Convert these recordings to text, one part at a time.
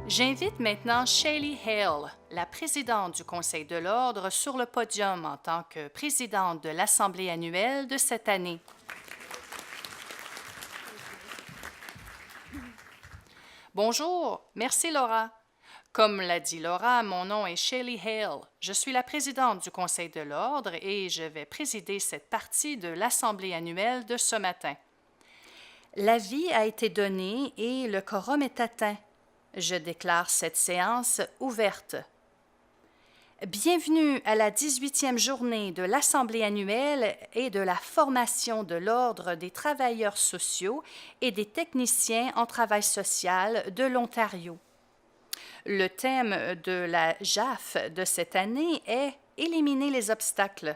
J'invite maintenant Shaylee Hale, la présidente du Conseil de l'Ordre, sur le podium en tant que présidente de l'Assemblée annuelle de cette année. Bonjour, merci Laura. Comme l'a dit Laura, mon nom est Shaylee Hale. Je suis la présidente du Conseil de l'Ordre et je vais présider cette partie de l'Assemblée annuelle de ce matin. L'avis a été donné et le quorum est atteint. Je déclare cette séance ouverte. Bienvenue à la 18e journée de l'Assemblée annuelle et de la formation de l'Ordre des travailleurs sociaux et des techniciens en travail social de l'Ontario. Le thème de la JAF de cette année est « Éliminer les obstacles ».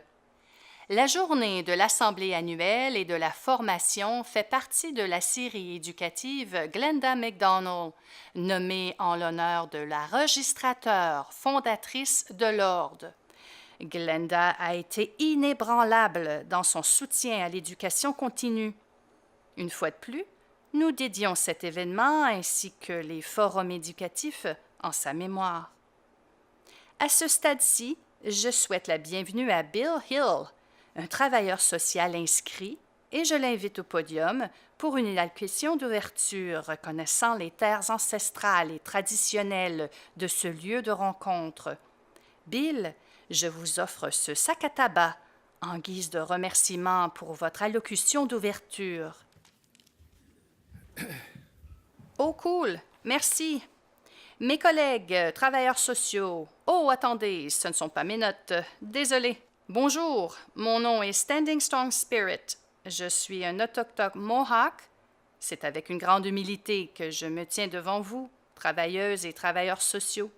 La journée de l'Assemblée annuelle et de la formation fait partie de la série éducative Glenda McDonald, nommée en l'honneur de la registrateur fondatrice de l'Ordre. Glenda a été inébranlable dans son soutien à l'éducation continue. Une fois de plus, nous dédions cet événement ainsi que les forums éducatifs en sa mémoire. À ce stade-ci, je souhaite la bienvenue à Bill Hill, un travailleur social inscrit, et je l'invite au podium pour une allocution d'ouverture reconnaissant les terres ancestrales et traditionnelles de ce lieu de rencontre. Bill, je vous offre ce sac à tabac en guise de remerciement pour votre allocution d'ouverture. Oh, cool, merci. Mes collègues, travailleurs sociaux. Oh, attendez, ce ne sont pas mes notes. Désolé. Bonjour, mon nom est Standing Strong Spirit. Je suis un autochtone Mohawk. C'est avec une grande humilité que je me tiens devant vous, travailleuses et travailleurs sociaux.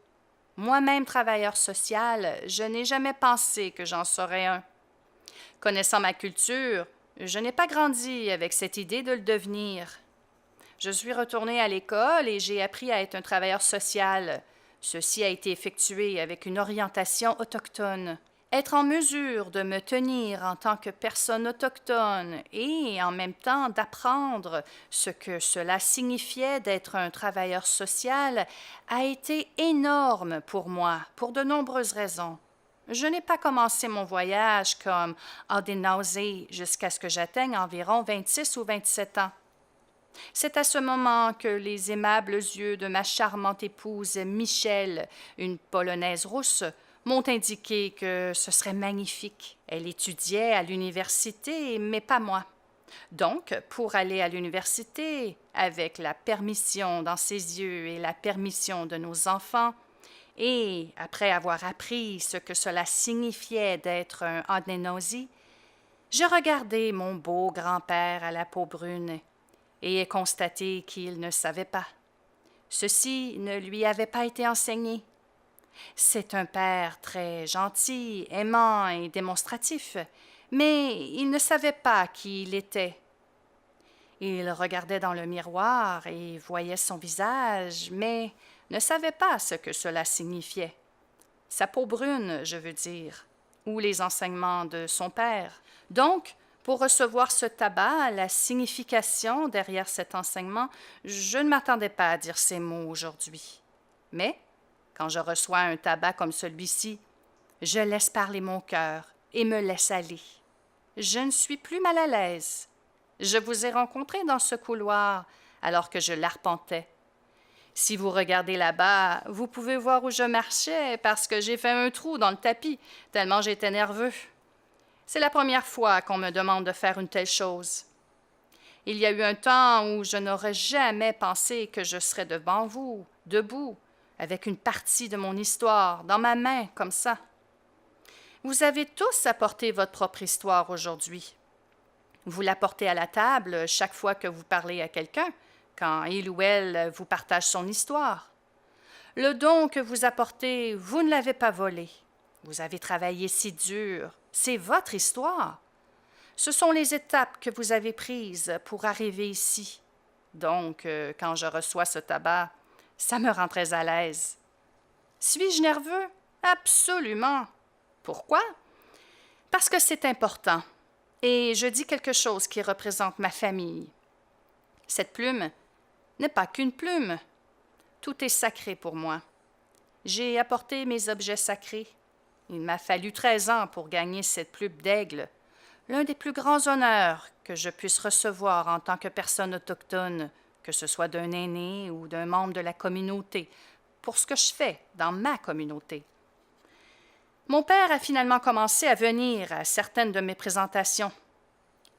Moi-même travailleur social, je n'ai jamais pensé que j'en serais un. Connaissant ma culture, je n'ai pas grandi avec cette idée de le devenir. Je suis retournée à l'école et j'ai appris à être un travailleur social. Ceci a été effectué avec une orientation autochtone. Être en mesure de me tenir en tant que personne autochtone et en même temps d'apprendre ce que cela signifiait d'être un travailleur social a été énorme pour moi, pour de nombreuses raisons. Je n'ai pas commencé mon voyage comme Haudenosaunee jusqu'à ce que j'atteigne environ 26 ou 27 ans. C'est à ce moment que les aimables yeux de ma charmante épouse Michel, une Polonaise rousse, m'ont indiqué que ce serait magnifique. Elle étudiait à l'université, mais pas moi. Donc, pour aller à l'université, avec la permission dans ses yeux et la permission de nos enfants, et après avoir appris ce que cela signifiait d'être un Haudenosaunee, je regardai mon beau grand-père à la peau brune et ai constaté qu'il ne savait pas. Ceci ne lui avait pas été enseigné. C'est un père très gentil, aimant et démonstratif, mais il ne savait pas qui il était. Il regardait dans le miroir et voyait son visage, mais ne savait pas ce que cela signifiait. Sa peau brune, je veux dire, ou les enseignements de son père. Donc, pour recevoir ce tabac, la signification derrière cet enseignement, je ne m'attendais pas à dire ces mots aujourd'hui. Mais, quand je reçois un tabac comme celui-ci, je laisse parler mon cœur et me laisse aller. Je ne suis plus mal à l'aise. Je vous ai rencontré dans ce couloir alors que je l'arpentais. Si vous regardez là-bas, vous pouvez voir où je marchais parce que j'ai fait un trou dans le tapis, tellement j'étais nerveux. C'est la première fois qu'on me demande de faire une telle chose. Il y a eu un temps où je n'aurais jamais pensé que je serais devant vous, debout, avec une partie de mon histoire dans ma main, comme ça. Vous avez tous apporté votre propre histoire aujourd'hui. Vous l'apportez à la table chaque fois que vous parlez à quelqu'un, quand il ou elle vous partage son histoire. Le don que vous apportez, vous ne l'avez pas volé. Vous avez travaillé si dur. C'est votre histoire. Ce sont les étapes que vous avez prises pour arriver ici. Donc, quand je reçois ce tabac, ça me rend très à l'aise. Suis-je nerveux? Absolument. Pourquoi? Parce que c'est important. Et je dis quelque chose qui représente ma famille. Cette plume n'est pas qu'une plume. Tout est sacré pour moi. J'ai apporté mes objets sacrés. Il m'a fallu 13 ans pour gagner cette plume d'aigle, l'un des plus grands honneurs que je puisse recevoir en tant que personne autochtone, que ce soit d'un aîné ou d'un membre de la communauté, pour ce que je fais dans ma communauté. Mon père a finalement commencé à venir à certaines de mes présentations.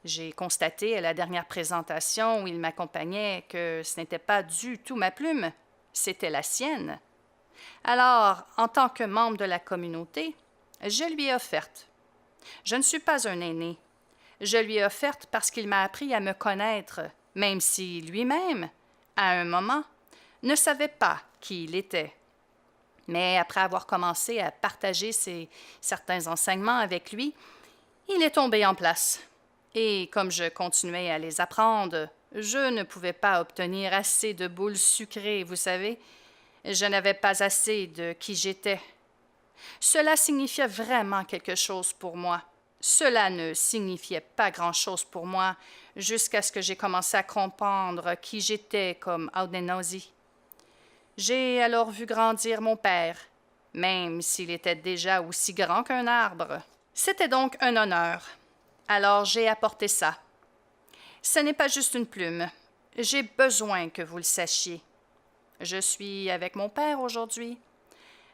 J'ai constaté à la dernière présentation où il m'accompagnait que ce n'était pas du tout ma plume, c'était la sienne. Alors, en tant que membre de la communauté, je lui ai offerte. Je ne suis pas un aîné. Je lui ai offerte parce qu'il m'a appris à me connaître, même si lui-même, à un moment, ne savait pas qui il était. Mais après avoir commencé à partager certains enseignements avec lui, il est tombé en place. Et comme je continuais à les apprendre, je ne pouvais pas obtenir assez de boules sucrées, vous savez. Je n'avais pas assez de qui j'étais. Cela signifiait vraiment quelque chose pour moi. Cela ne signifiait pas grand-chose pour moi jusqu'à ce que j'ai commencé à comprendre qui j'étais comme Audenosi. J'ai alors vu grandir mon père, même s'il était déjà aussi grand qu'un arbre. C'était donc un honneur. Alors j'ai apporté ça. Ce n'est pas juste une plume. J'ai besoin que vous le sachiez. Je suis avec mon père aujourd'hui.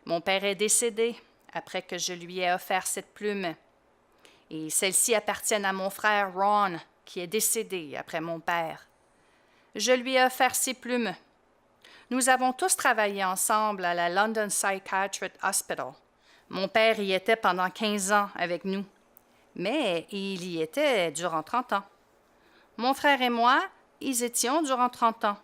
Mon père est décédé après que je lui ai offert cette plume. Et celle-ci appartient à mon frère Ron, qui est décédé après mon père. Je lui ai offert ces plumes. Nous avons tous travaillé ensemble à la London Psychiatric Hospital. Mon père y était pendant 15 ans avec nous, mais il y était durant 30 ans. Mon frère et moi, y étions durant 30 ans.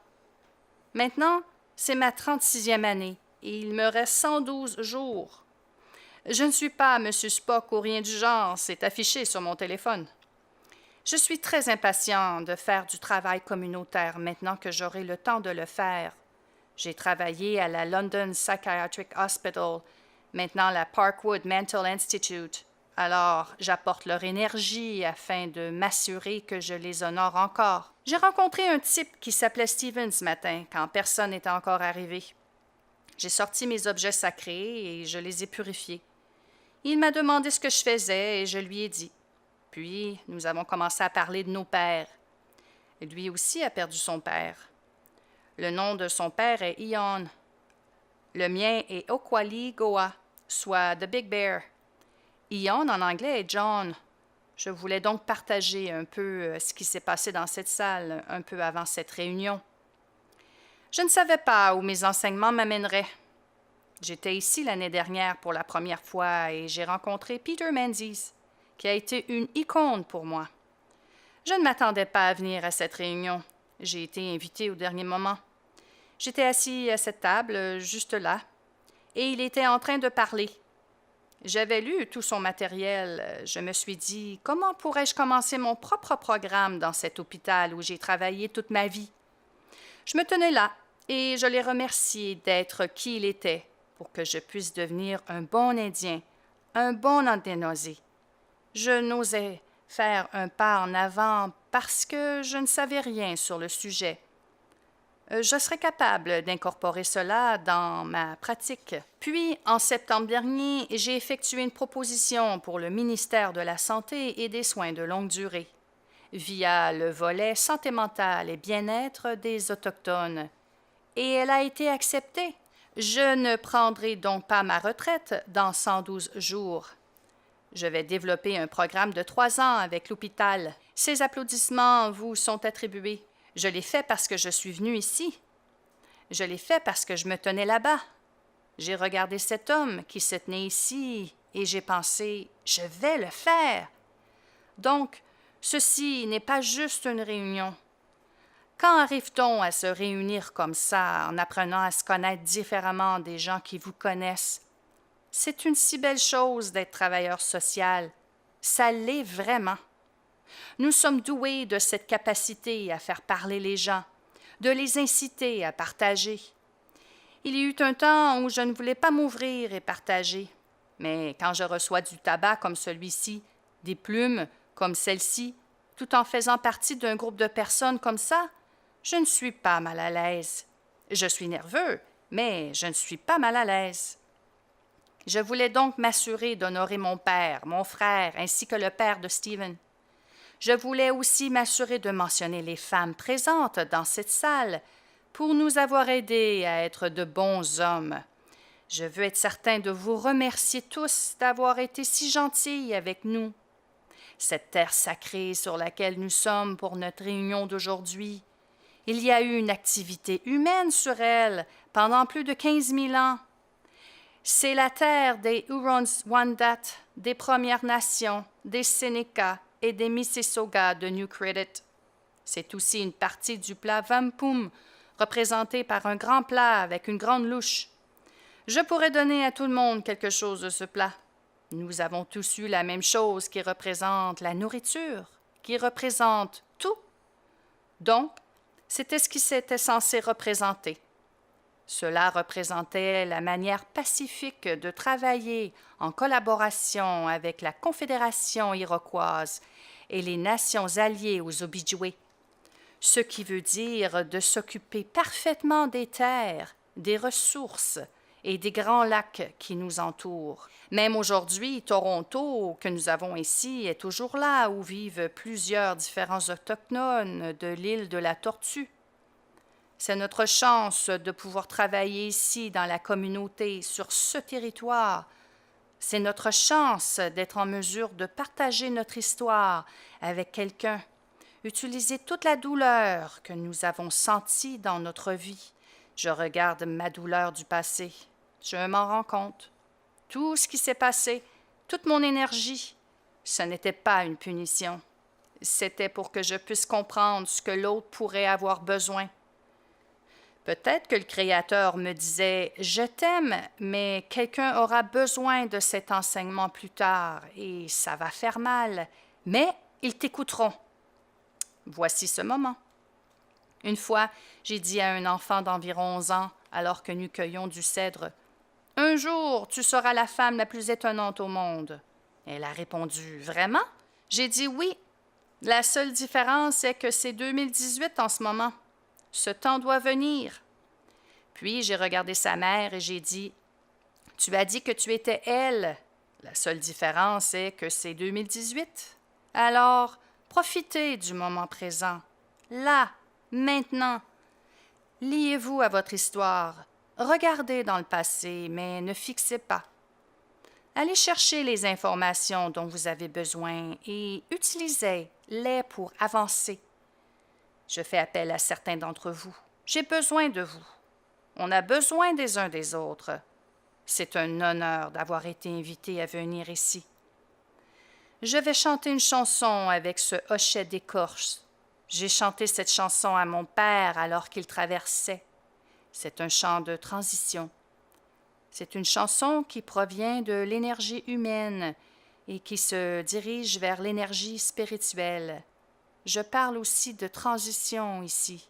Maintenant, c'est ma 36e année et il me reste 112 jours. Je ne suis pas M. Spock ou rien du genre, c'est affiché sur mon téléphone. Je suis très impatient de faire du travail communautaire maintenant que j'aurai le temps de le faire. J'ai travaillé à la London Psychiatric Hospital, maintenant la Parkwood Mental Institute. Alors, j'apporte leur énergie afin de m'assurer que je les honore encore. J'ai rencontré un type qui s'appelait Steven ce matin, quand personne n'était encore arrivé. J'ai sorti mes objets sacrés et je les ai purifiés. Il m'a demandé ce que je faisais et je lui ai dit. Puis, nous avons commencé à parler de nos pères. Lui aussi a perdu son père. Le nom de son père est Ion. Le mien est Okwali Goa, soit The Big Bear. Ion en anglais est John. Je voulais donc partager un peu ce qui s'est passé dans cette salle un peu avant cette réunion. Je ne savais pas où mes enseignements m'amèneraient. J'étais ici l'année dernière pour la première fois et j'ai rencontré Peter Menzies, qui a été une icône pour moi. Je ne m'attendais pas à venir à cette réunion. J'ai été invitée au dernier moment. J'étais assis à cette table, juste là, et il était en train de parler. J'avais lu tout son matériel. Je me suis dit, comment pourrais-je commencer mon propre programme dans cet hôpital où j'ai travaillé toute ma vie? Je me tenais là et je l'ai remercié d'être qui il était pour que je puisse devenir un bon Indien, un bon Audenosi. Je n'osais faire un pas en avant parce que je ne savais rien sur le sujet. Je serais capable d'incorporer cela dans ma pratique. Puis, en septembre dernier, j'ai effectué une proposition pour le ministère de la Santé et des Soins de longue durée, via le volet santé mentale et bien-être des Autochtones. Et elle a été acceptée. Je ne prendrai donc pas ma retraite dans 112 jours. Je vais développer un programme de 3 ans avec l'hôpital. Ces applaudissements vous sont attribués. Je l'ai fait parce que je suis venue ici. Je l'ai fait parce que je me tenais là-bas. J'ai regardé cet homme qui se tenait ici et j'ai pensé « je vais le faire ». Donc, ceci n'est pas juste une réunion. Quand arrive-t-on à se réunir comme ça en apprenant à se connaître différemment des gens qui vous connaissent? C'est une si belle chose d'être travailleur social. Ça l'est vraiment. Nous sommes doués de cette capacité à faire parler les gens, de les inciter à partager. Il y eut un temps où je ne voulais pas m'ouvrir et partager. Mais quand je reçois du tabac comme celui-ci, des plumes comme celle-ci, tout en faisant partie d'un groupe de personnes comme ça, je ne suis pas mal à l'aise. Je suis nerveux mais je ne suis pas mal à l'aise. Je voulais donc m'assurer d'honorer mon père, mon frère, ainsi que le père de Stephen. Je voulais aussi m'assurer de mentionner les femmes présentes dans cette salle pour nous avoir aidés à être de bons hommes. Je veux être certain de vous remercier tous d'avoir été si gentils avec nous. Cette terre sacrée sur laquelle nous sommes pour notre réunion d'aujourd'hui, il y a eu une activité humaine sur elle pendant plus de 15 000 ans. C'est la terre des Hurons-Wendat, des Premières Nations, des Sénéca et des Mississauga de New Credit. C'est aussi une partie du plat Vampum, représenté par un grand plat avec une grande louche. Je pourrais donner à tout le monde quelque chose de ce plat. Nous avons tous eu la même chose qui représente la nourriture, qui représente tout. Donc, c'était ce qui s'était censé représenter. Cela représentait la manière pacifique de travailler en collaboration avec la Confédération iroquoise et les nations alliées aux Ojibwés, ce qui veut dire de s'occuper parfaitement des terres, des ressources et des grands lacs qui nous entourent. Même aujourd'hui, Toronto, que nous avons ici, est toujours là où vivent plusieurs différents autochtones de l'île de la Tortue. C'est notre chance de pouvoir travailler ici dans la communauté, sur ce territoire. C'est notre chance d'être en mesure de partager notre histoire avec quelqu'un, utiliser toute la douleur que nous avons sentie dans notre vie. Je regarde ma douleur du passé. Je m'en rends compte. Tout ce qui s'est passé, toute mon énergie, ce n'était pas une punition. C'était pour que je puisse comprendre ce que l'autre pourrait avoir besoin. Peut-être que le Créateur me disait « Je t'aime, mais quelqu'un aura besoin de cet enseignement plus tard et ça va faire mal, mais ils t'écouteront. » Voici ce moment. Une fois, j'ai dit à un enfant d'environ 11 ans, alors que nous cueillions du cèdre, « Un jour, tu seras la femme la plus étonnante au monde. » Elle a répondu « Vraiment? » J'ai dit « Oui. La seule différence est que c'est 2018 en ce moment. Ce temps doit venir. » Puis j'ai regardé sa mère et j'ai dit « Tu as dit que tu étais elle. La seule différence est que c'est 2018. Alors, profitez du moment présent. Là, maintenant. Liez-vous à votre histoire. Regardez dans le passé, mais ne fixez pas. Allez chercher les informations dont vous avez besoin et utilisez-les pour avancer. Je fais appel à certains d'entre vous. J'ai besoin de vous. On a besoin des uns des autres. C'est un honneur d'avoir été invité à venir ici. Je vais chanter une chanson avec ce hochet d'écorce. J'ai chanté cette chanson à mon père alors qu'il traversait. C'est un chant de transition. C'est une chanson qui provient de l'énergie humaine et qui se dirige vers l'énergie spirituelle. Je parle aussi de transition ici.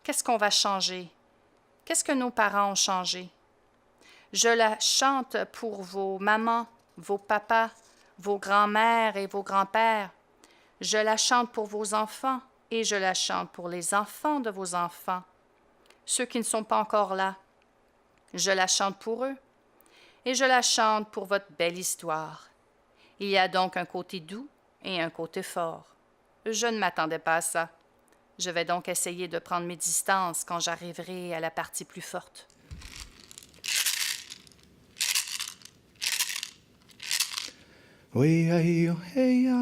Qu'est-ce qu'on va changer? Qu'est-ce que nos parents ont changé? Je la chante pour vos mamans, vos papas, vos grands-mères et vos grands-pères. Je la chante pour vos enfants et je la chante pour les enfants de vos enfants, ceux qui ne sont pas encore là. Je la chante pour eux et je la chante pour votre belle histoire. Il y a donc un côté doux et un côté fort. Je ne m'attendais pas à ça. Je vais donc essayer de prendre mes distances quand j'arriverai à la partie plus forte. Way hey yo hey ya,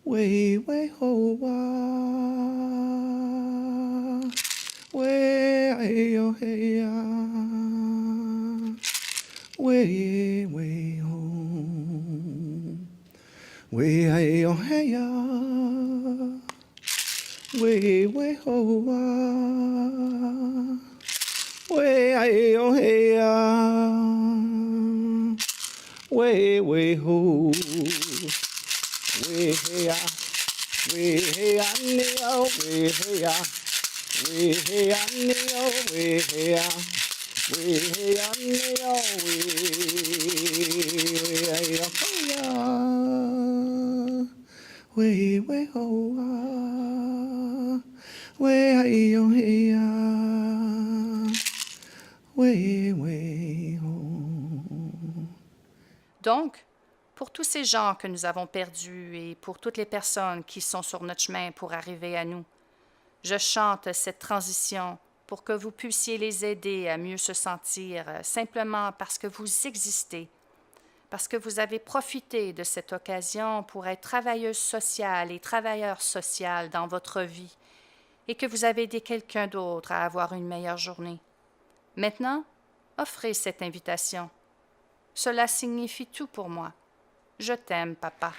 way ho wa, way hey yo hey ya, way ho, way hey yo hey ya, way ho wa, way hey yo hey ya. Way ho, way hey ya, way hey ya, way hey ya, way hey ya, way hey ya, way hey ya, way hey ya, way, way, oh, ah, way, hey, oh, hey, ah, way, way, oh. Donc, pour tous ces gens que nous avons perdus et pour toutes les personnes qui sont sur notre chemin pour arriver à nous, je chante cette transition pour que vous puissiez les aider à mieux se sentir simplement parce que vous existez, parce que vous avez profité de cette occasion pour être travailleuse sociale et travailleur social dans votre vie et que vous avez aidé quelqu'un d'autre à avoir une meilleure journée. Maintenant, offrez cette invitation. Cela signifie tout pour moi. Je t'aime, papa.